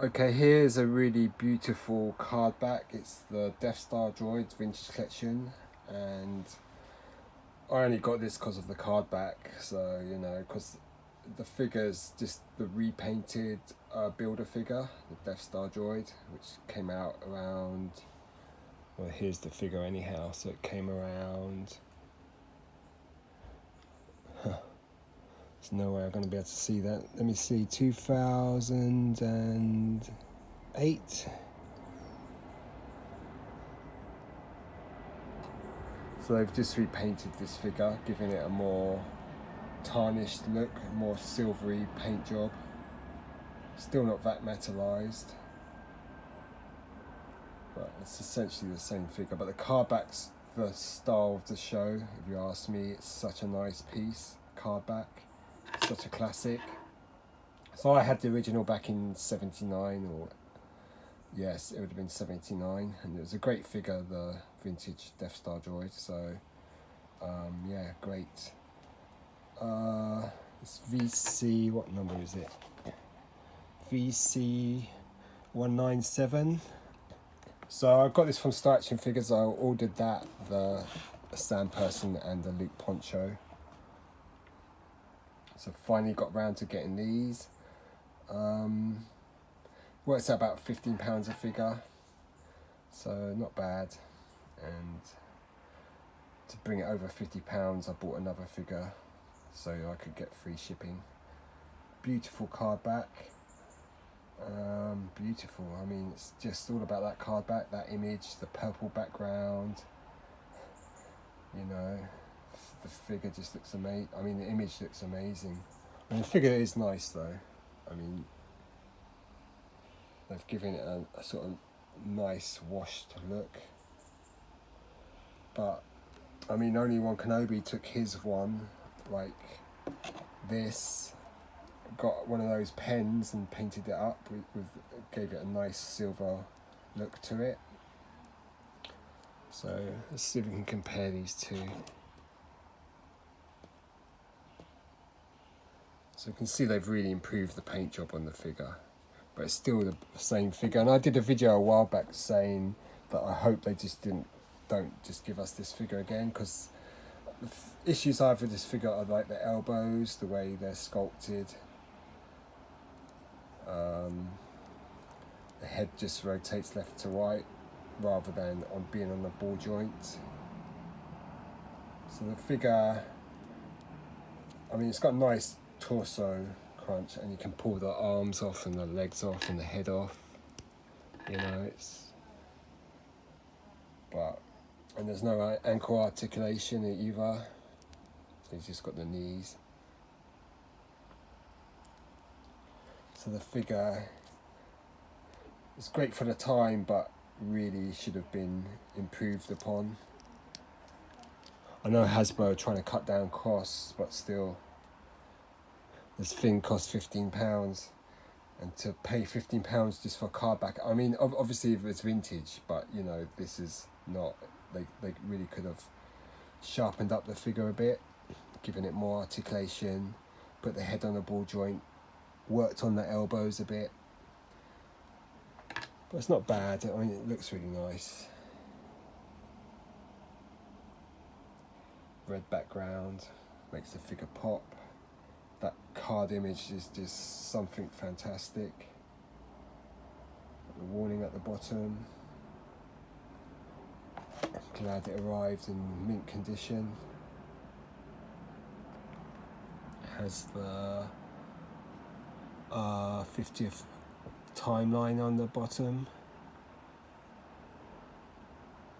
Okay, here's a really beautiful card back. It's the Death Star Droid Vintage Collection, and I only got this because of the card back. So because the figure's just the repainted builder figure, the Death Star Droid, which came out around. Well, here's the figure anyhow. So it came around. There's no way I'm going to be able to see that. Let me see, 2008. So they've just repainted this figure, giving it a more tarnished look, more silvery paint job. Still not that metalized, but it's essentially the same figure. But the card back's the style of the show, if you ask me. It's such a nice piece, card back. It's such a classic. So I had the original back in 79, or yes, it would have been 79, and it was a great figure, the vintage Death Star Droid. So yeah, great. It's VC, what number is it? VC 197. So I got this from Star Action Figures. I ordered that, the Sam Person and the Luke Poncho. So finally got round to getting these. Works out about £15 a figure, so not bad. And to bring it over £50, I bought another figure so I could get free shipping. Beautiful card back. Beautiful. I mean, it's just all about that card back, that image, the purple background. The figure just looks amazing. I mean, the image looks amazing. And the figure is nice though. I mean, they've given it a sort of nice washed look. But I mean, only one Kenobi took his one like this, got one of those pens and painted it up with gave it a nice silver look to it. So let's see if we can compare these two. So you can see they've really improved the paint job on the figure, but it's still the same figure. And I did a video a while back saying that I hope they just don't just give us this figure again, because the issues I have with this figure are like the elbows, the way they're sculpted. The head just rotates left to right rather than being on the ball joint. So the figure, I mean, it's got a nice torso crunch, and you can pull the arms off and the legs off and the head off. And there's no ankle articulation either. He's just got the knees. So the figure is great for the time, but really should have been improved upon. I know Hasbro are trying to cut down costs, but still, this thing costs £15, and to pay £15 just for a card back. I mean, obviously if it's vintage, but this is not. They really could have sharpened up the figure a bit, given it more articulation, put the head on the ball joint, worked on the elbows a bit. But it's not bad. I mean, it looks really nice. Red background makes the figure pop. That card image is just something fantastic. The warning at the bottom. Glad it arrived in mint condition. Has the 50th timeline on the bottom.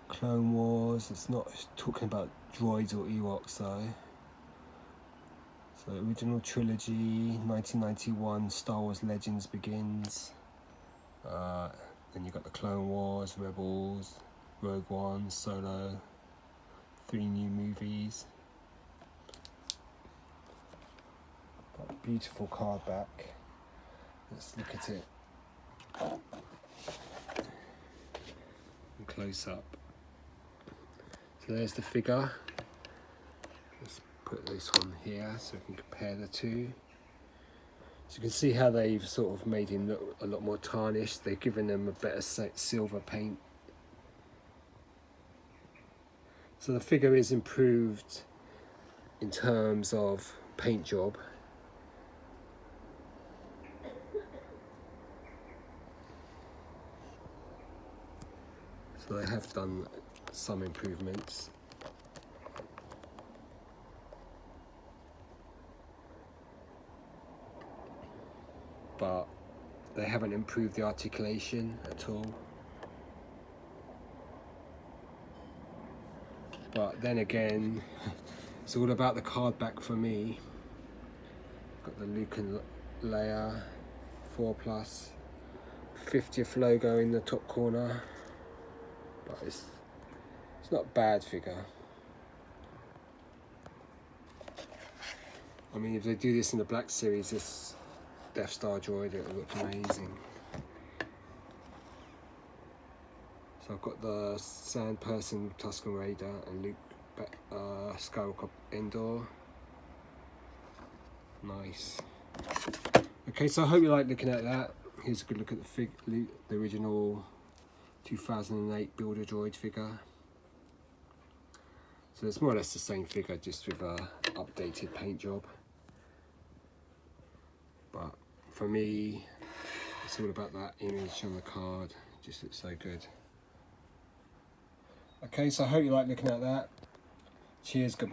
Clone Wars. It's not talking about droids or Ewoks though. So original trilogy, 1991, Star Wars Legends begins. Then you got the Clone Wars, Rebels, Rogue One, Solo, 3 new movies. Got a beautiful card back. Let's look at it in close up. So there's the figure. Let's put this on here so we can compare the two. So you can see how they've sort of made him look a lot more tarnished. They've given him a better silver paint. So the figure is improved in terms of paint job. So they have done some improvements. But they haven't improved the articulation at all. But then again, it's all about the card back for me. Got the Luke and Leia 4+, 50th logo in the top corner. But it's not a bad figure. I mean, if they do this in the Black Series, this Death Star droid, it will look amazing. So I've got the Sand Person Tusken Raider and Luke Skywalker Endor. Nice. Okay, so I hope you like looking at that. Here's a good look at the original 2008 Builder Droid figure. So it's more or less the same figure, just with a updated paint job. But for me, it's all about that image on the card. It just looks so good. Okay, so I hope you like looking at that. Cheers, goodbye.